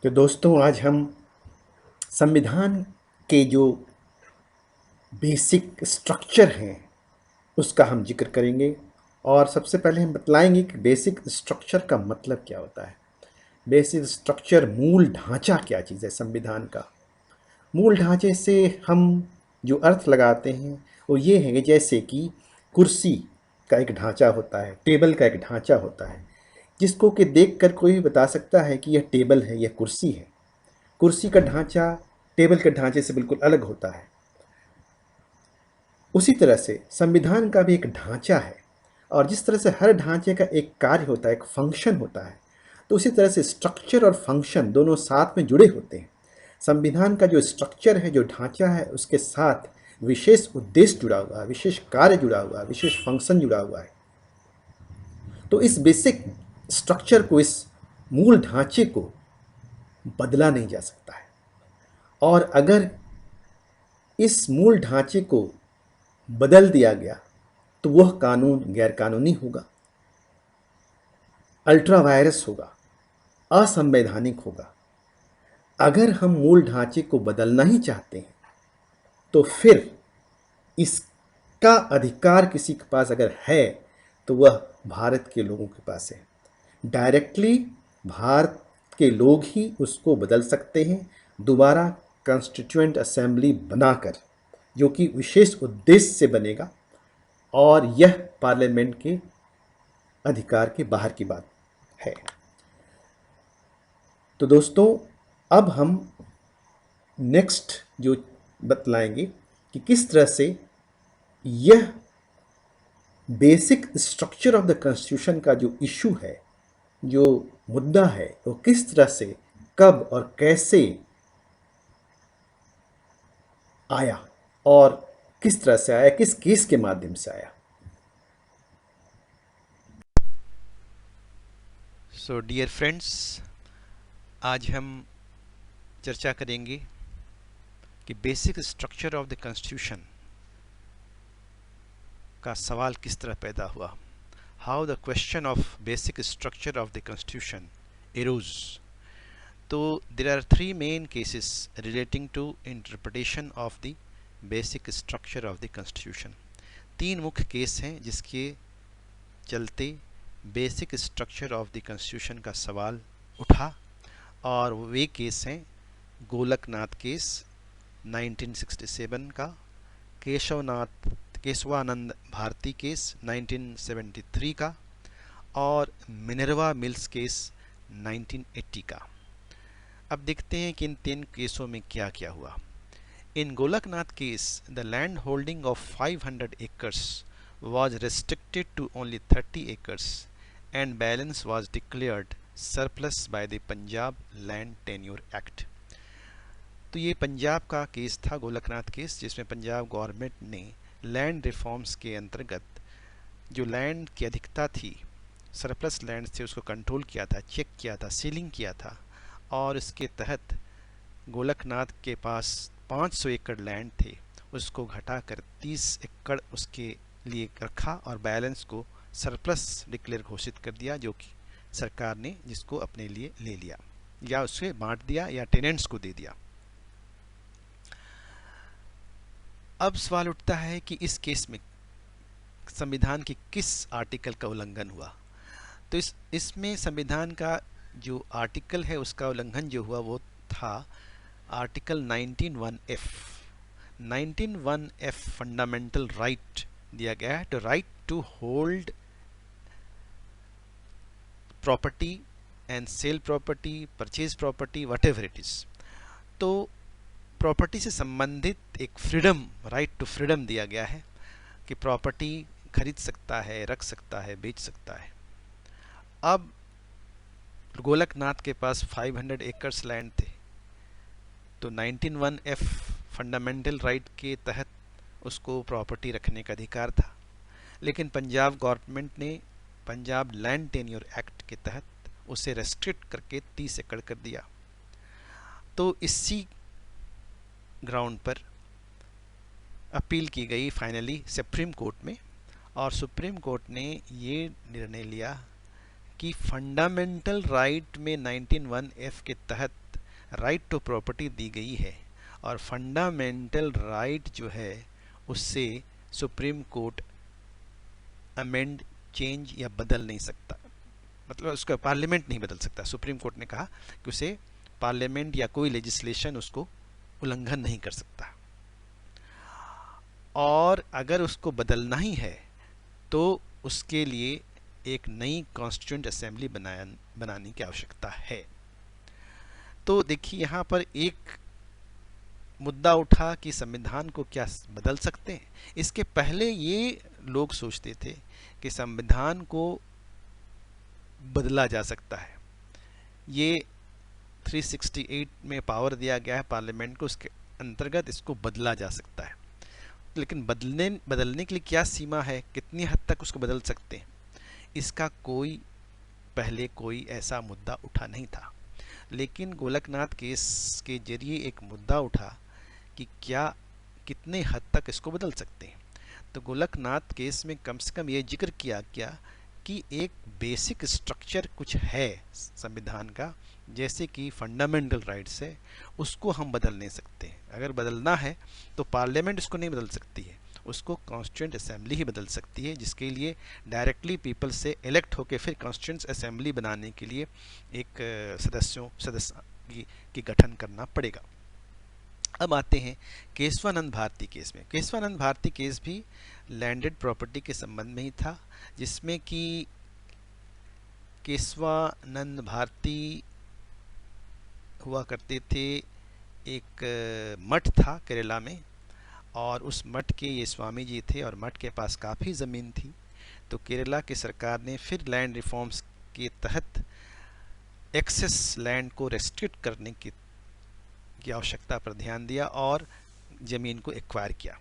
तो दोस्तों आज हम संविधान के जो बेसिक स्ट्रक्चर हैं उसका हम जिक्र करेंगे। और सबसे पहले हम बतलाएंगे कि बेसिक स्ट्रक्चर का मतलब क्या होता है। बेसिक स्ट्रक्चर मूल ढांचा क्या चीज़ है संविधान का। मूल ढांचे से हम जो अर्थ लगाते हैं वो ये है कि जैसे कि कुर्सी का एक ढांचा होता है, टेबल का एक ढांचा होता है, जिसको कि देखकर कोई भी बता सकता है कि यह टेबल है, यह कुर्सी है। कुर्सी का ढांचा टेबल के ढांचे से बिल्कुल अलग होता है। उसी तरह से संविधान का भी एक ढांचा है, और जिस तरह से हर ढांचे का एक कार्य होता है, एक फंक्शन होता है, तो उसी तरह से स्ट्रक्चर और फंक्शन दोनों साथ में जुड़े होते हैं। संविधान का जो स्ट्रक्चर है, जो ढांचा है, उसके साथ विशेष उद्देश्य जुड़ा हुआ है, विशेष कार्य जुड़ा हुआ है, विशेष फंक्शन जुड़ा हुआ है। तो इस बेसिक स्ट्रक्चर को, इस मूल ढांचे को बदला नहीं जा सकता है। और अगर इस मूल ढांचे को बदल दिया गया तो वह कानून गैरकानूनी होगा, अल्ट्रा वायरस होगा, असंवैधानिक होगा। अगर हम मूल ढांचे को बदलना ही चाहते हैं तो फिर इसका अधिकार किसी के पास अगर है तो वह भारत के लोगों के पास है। डायरेक्टली भारत के लोग ही उसको बदल सकते हैं, दोबारा कॉन्स्टिट्यूएंट असेंबली बनाकर, जो कि विशेष उद्देश्य से बनेगा, और यह पार्लियामेंट के अधिकार के बाहर की बात है। तो दोस्तों अब हम नेक्स्ट जो बतलाएंगे कि किस तरह से यह basic structure of the constitution का जो इशू है, जो मुद्दा है, वो किस तरह से, कब और कैसे आया और किस तरह से आया, किस केस के माध्यम से आया। सो डियर फ्रेंड्स, आज हम चर्चा करेंगे कि basic structure of the constitution का सवाल किस तरह पैदा हुआ। How the question of basic structure of the constitution arose. तो there are three main cases relating to interpretation of the basic structure of the constitution. तीन मुख्य केस हैं जिसके चलते basic structure of the constitution का सवाल उठा, और वे केस हैं गोलकनाथ केस 1967 का, केशवानंद भारती केस 1973 का, और मिनर्वा मिल्स केस 1980 का। अब देखते हैं कि इन तीन केसों में क्या क्या हुआ। In Golaknath case the land holding of 500 acres was restricted to only 30 acres and balance was declared surplus by the Punjab Land Tenure Act। तो ये पंजाब का केस था, गोलकनाथ केस, जिसमें पंजाब गवर्नमेंट ने लैंड रिफॉर्म्स के अंतर्गत जो लैंड की अधिकता थी, सरप्लस लैंड थे, उसको कंट्रोल किया था, चेक किया था, सीलिंग किया था, और इसके तहत गोलकनाथ के पास 500 एकड़ लैंड थे, उसको घटाकर 30 एकड़ उसके लिए रखा और बैलेंस को सरप्लस डिक्लेयर घोषित कर दिया, जो कि सरकार ने जिसको अपने लिए ले लिया या उसे बांट दिया या टेनेंट्स को दे दिया। अब सवाल उठता है कि इस केस में संविधान के किस आर्टिकल का उल्लंघन हुआ। तो इसमें संविधान का जो आर्टिकल है उसका उल्लंघन जो हुआ वो था article 19(1)(f). 19(1)(f) fundamental right दिया गया है, to right to hold property and sell property, purchase property, whatever it is. तो प्रॉपर्टी से संबंधित एक फ्रीडम, राइट टू फ्रीडम दिया गया है कि प्रॉपर्टी खरीद सकता है, रख सकता है, बेच सकता है। अब गोलकनाथ के पास 500 एकर्स लैंड थे, तो 19(1)(f) फंडामेंटल राइट के तहत उसको प्रॉपर्टी रखने का अधिकार था, लेकिन पंजाब गवर्नमेंट ने पंजाब लैंड टेन्योर एक्ट के तहत उसे रेस्ट्रिक्ट करके 30 एकड़ कर दिया। तो इसी ग्राउंड पर अपील की गई फाइनली सुप्रीम कोर्ट में, और सुप्रीम कोर्ट ने ये निर्णय लिया कि फंडामेंटल राइट में 19(1)(f) के तहत राइट टू प्रॉपर्टी दी गई है और फंडामेंटल राइट जो है उससे सुप्रीम कोर्ट अमेंड, चेंज या बदल नहीं सकता, मतलब उसका पार्लियामेंट नहीं बदल सकता। सुप्रीम कोर्ट ने कहा कि उसे पार्लियामेंट या कोई लेजिस्लेशन उसको उल्लंघन नहीं कर सकता, और अगर उसको बदलना ही है तो उसके लिए एक नई कॉन्स्टिट्यूएंट असेंबली बनाने की आवश्यकता है। तो देखिए यहाँ पर एक मुद्दा उठा कि संविधान को क्या बदल सकते हैं। इसके पहले ये लोग सोचते थे कि संविधान को बदला जा सकता है, ये 368 में पावर दिया गया है पार्लियामेंट को, उसके अंतर्गत इसको बदला जा सकता है। लेकिन बदलने के लिए क्या सीमा है, कितनी हद तक उसको बदल सकते हैं, इसका पहले कोई ऐसा मुद्दा उठा नहीं था। लेकिन गोलकनाथ केस के जरिए एक मुद्दा उठा कि क्या कितने हद तक इसको बदल सकते हैं। तो गोलकनाथ केस में कम से कम ये जिक्र किया गया कि एक बेसिक स्ट्रक्चर कुछ है संविधान का, जैसे कि फंडामेंटल राइट्स है, उसको हम बदल नहीं सकते। अगर बदलना है तो पार्लियामेंट उसको नहीं बदल सकती है, उसको कॉन्स्टिट्यूएंट असेंबली ही बदल सकती है, जिसके लिए डायरेक्टली पीपल से इलेक्ट होकर फिर कॉन्स्टिट्यूएंट असेंबली बनाने के लिए एक सदस्य की गठन करना पड़ेगा। अब आते हैं केशवानंद भारती केस में। केशवानंद भारती केस भी लैंडेड प्रॉपर्टी के संबंध में ही था, जिसमें कि केशवानंद भारती हुआ करते थे, एक मठ था केरला में, और उस मठ के ये स्वामी जी थे और मठ के पास काफ़ी ज़मीन थी। तो केरला की सरकार ने फिर लैंड रिफॉर्म्स के तहत एक्सेस लैंड को रेस्ट्रिक्ट करने की आवश्यकता पर ध्यान दिया और ज़मीन को एक्वायर किया।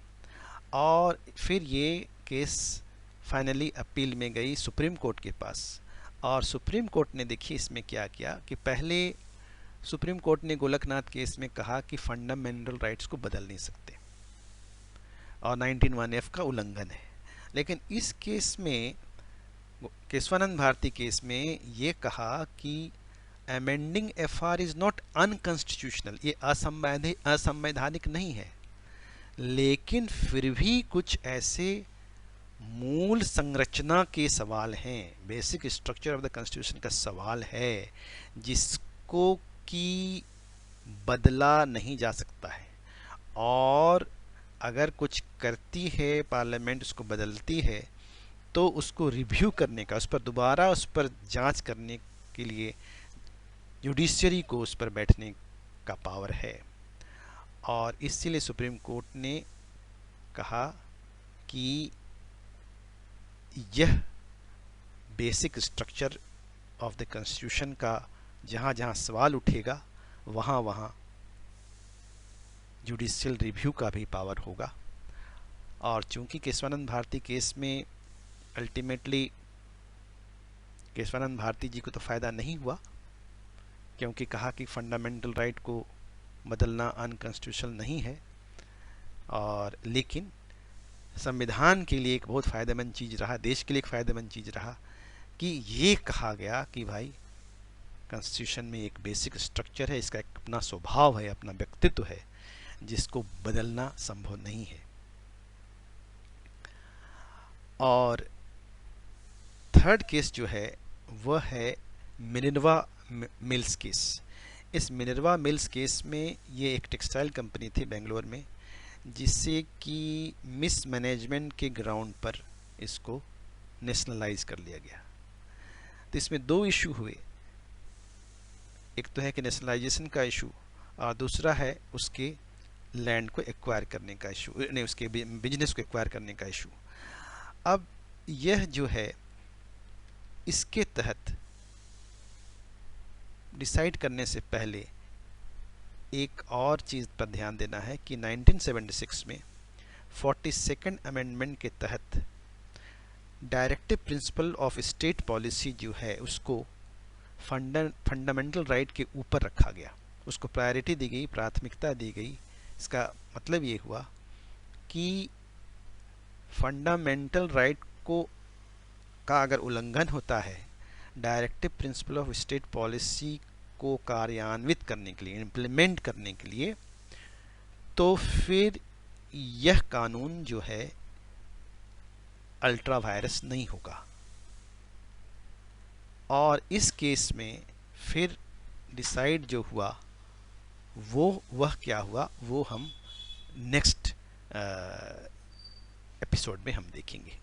और फिर ये केस फाइनली अपील में गई सुप्रीम कोर्ट के पास, और सुप्रीम कोर्ट ने देखिए इसमें क्या किया कि पहले सुप्रीम कोर्ट ने गोलकनाथ केस में कहा कि फंडामेंटल राइट्स को बदल नहीं सकते और 19(1)(f) का उल्लंघन है। लेकिन इस केस में, केशवानंद भारती केस में, ये कहा कि amending FR is not unconstitutional, ये असंवैधानिक नहीं है, लेकिन फिर भी कुछ ऐसे मूल संरचना के सवाल हैं, basic structure of the constitution का सवाल है, जिसको कि बदला नहीं जा सकता है। और अगर कुछ करती है पार्लियामेंट, उसको बदलती है, तो उसको रिव्यू करने का, उस पर दोबारा उस पर जांच करने के लिए जुडिशरी को उस पर बैठने का पावर है। और इसीलिए सुप्रीम कोर्ट ने कहा कि यह basic structure of the constitution का जहाँ जहाँ सवाल उठेगा वहाँ वहाँ जुडिशियल रिव्यू का भी पावर होगा। और चूंकि केशवानंद भारती केस में अल्टीमेटली केशवानंद भारती जी को तो फ़ायदा नहीं हुआ, क्योंकि कहा कि फंडामेंटल राइट को बदलना अनकॉन्स्टिट्यूशनल नहीं है, और लेकिन संविधान के लिए एक बहुत फ़ायदेमंद चीज़ रहा, देश के लिए एक फ़ायदेमंद चीज़ रहा कि ये कहा गया कि भाई कॉन्स्टिट्यूशन में एक बेसिक स्ट्रक्चर है, इसका एक अपना स्वभाव है, अपना व्यक्तित्व है, जिसको बदलना संभव नहीं है। और थर्ड केस जो है वह है मिनर्वा मिल्स केस। इस मिनर्वा मिल्स केस में ये एक टेक्सटाइल कंपनी थी बेंगलोर में, जिससे कि मिसमैनेजमेंट के ग्राउंड पर इसको नेशनलाइज कर लिया गया। तो इसमें दो इशू हुए, एक तो है कि नेशनलाइजेशन का इशू, और दूसरा है उसके लैंड को एक्वायर करने का इशू, नहीं, उसके बिजनेस को एक्वायर करने का इशू। अब यह जो है, इसके तहत डिसाइड करने से पहले एक और चीज़ पर ध्यान देना है कि 1976 में 42nd अमेंडमेंट के तहत directive principle of state policy जो है उसको फंडामेंटल राइट के ऊपर रखा गया, उसको प्रायोरिटी दी गई, प्राथमिकता दी गई। इसका मतलब ये हुआ कि फंडामेंटल राइट का अगर उल्लंघन होता है, directive principle of state policy को कार्यान्वित करने के लिए, इम्प्लीमेंट करने के लिए, तो फिर यह कानून जो है अल्ट्रा वायरस नहीं होगा। और इस केस में फिर डिसाइड जो हुआ वह क्या हुआ वो हम नेक्स्ट एपिसोड में हम देखेंगे।